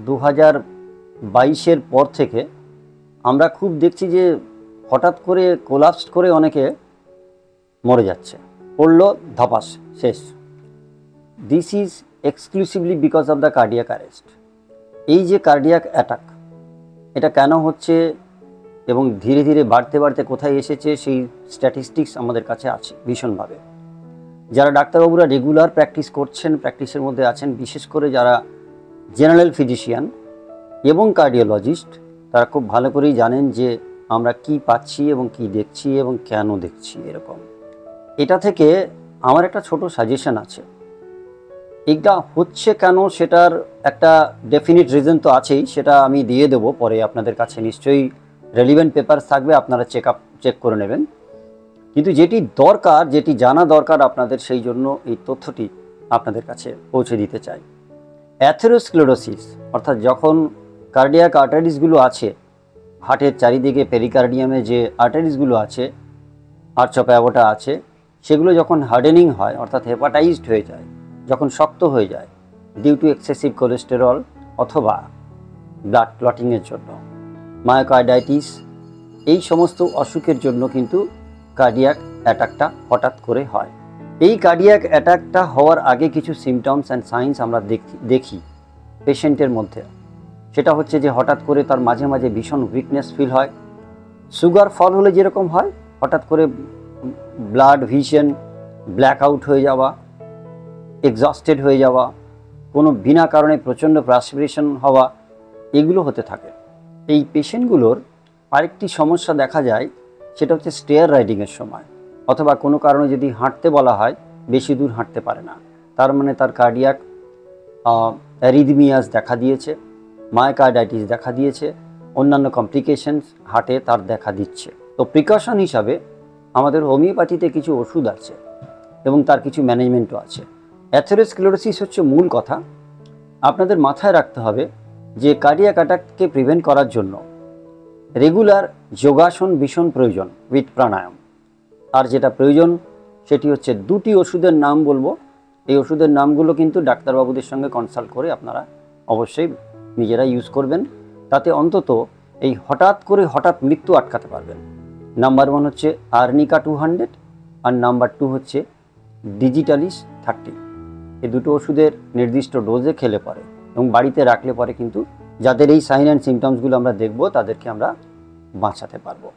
2022-এর পর থেকে আমরা খুব দেখছি যে হঠাৎ করে কোলাপস করে অনেকে মরে যাচ্ছে, পড়লো ধপাস শেষ। This is exclusively because of the cardiac arrest. এই যে কার্ডিয়াক অ্যাটাক, এটা কেন হচ্ছে এবং ধীরে ধীরে বাড়তে বাড়তে কোথায় এসেছে সেই স্ট্যাটিস্টিক্স আমাদের কাছে আছে ভীষণভাবে। যারা ডাক্তারবাবুরা রেগুলার প্র্যাকটিস করছেন, প্র্যাকটিসের মধ্যে আছেন, বিশেষ করে যারা জেনারেল ফিজিশিয়ান এবং কার্ডিওলজিস্ট, তারা খুব ভালো করেই জানেন যে আমরা কি পাচ্ছি এবং কি দেখছি এবং কেন দেখছি এরকম। এটা থেকে আমার একটা ছোট সাজেশন আছে। এটা হচ্ছে কেন সেটার একটা ডেফিনিট রিজন তো আছেই, সেটা আমি দিয়ে দেবো পরে আপনাদের কাছে, নিশ্চয়ই রেলিভেন্ট পেপার থাকবে, আপনারা চেক করে নেবেন। কিন্তু যেটি দরকার, যেটি জানা দরকার আপনাদের, সেই জন্য এই তথ্যটি আপনাদের কাছে পৌঁছে দিতে চাই। অ্যাথেরোস্ক্লেরোসিস অর্থাৎ যখন কার্ডিয়াক আর্টারিসগুলো আছে হার্টের চারিদিকে, পেরিকার্ডিয়ামে যে আর্টারিসগুলো আছে, আর্চ অফ অ্যাওর্টা আছে, সেগুলো যখন হার্ডেনিং হয় অর্থাৎ হেপাটাইজড হয়ে যায়, যখন শক্ত হয়ে যায় ডিউ টু এক্সেসিভ কোলেস্টেরল অথবা ব্লাড ক্লটিংয়ের জন্য, মায়োকার্ডাইটিস, এই সমস্ত অসুখের জন্য কিন্তু কার্ডিয়াক অ্যাটাকটা হঠাৎ করে হয়। এই কার্ডিয়াক অ্যাটাকটা হওয়ার আগে কিছু সিমটমস অ্যান্ড সাইন্স আমরা দেখি পেশেন্টের মধ্যে। সেটা হচ্ছে যে হঠাৎ করে তার মাঝে মাঝে ভীষণ উইকনেস ফিল হয়। সুগার ফল হলে যেরকম হয়, হঠাৎ করে ব্লাড ভিশন, ব্ল্যাক আউট হয়ে যাওয়া, এক্সস্টেড হয়ে যাওয়া, কোনো বিনা কারণে প্রচণ্ড প্রাসপিরেশন হওয়া, এগুলো হতে থাকে। এই পেশেন্টগুলোর আরেকটি সমস্যা দেখা যায়, সেটা হচ্ছে স্টেয়ার রাইডিংয়ের সময় অথবা কোনো কারণে যদি হাঁটতে বলা হয়, বেশি দূর হাঁটতে পারে না, তার মানে তার কার্ডিয়াক অ্যারিদমিয়াস দেখা দিয়েছে, মায়োকার্ডাইটিস দেখা দিয়েছে, অন্যান্য কমপ্লিকেশনস হার্টে তার দেখা দিচ্ছে। তো প্রিকশন হিসাবে আমাদের হোমিওপ্যাথিতে কিছু ওষুধ আছে এবং তার কিছু ম্যানেজমেন্টও আছে। অ্যাথেরোস্ক্লেরোসিস হচ্ছে মূল কথা। আপনাদের মাথায় রাখতে হবে যে কার্ডিয়াক অ্যাটাককে প্রিভেন্ট করার জন্য রেগুলার যোগাসন ভীষণ প্রয়োজন উইথ প্রাণায়াম। আর যেটা প্রয়োজন সেটি হচ্ছে দুটি ওষুধের নাম বলবো। এই ওষুধের নামগুলো কিন্তু ডাক্তারবাবুদের সঙ্গে কনসাল্ট করে আপনারা অবশ্যই নিজেরা ইউজ করবেন, তাতে অন্তত এই হঠাৎ মৃত্যু আটকাতে পারবেন। নাম্বার 1 হচ্ছে আর্নিকা 200 আর নাম্বার 2 হচ্ছে ডিজিটালিস 30। এই দুটো ওষুধের নির্দিষ্ট ডোজে খেলে পরে এবং বাড়িতে রাখলে পরে কিন্তু যাদের এই সাইন অ্যান্ড সিমটমসগুলো আমরা দেখব, তাদেরকে আমরা বাঁচাতে পারবো।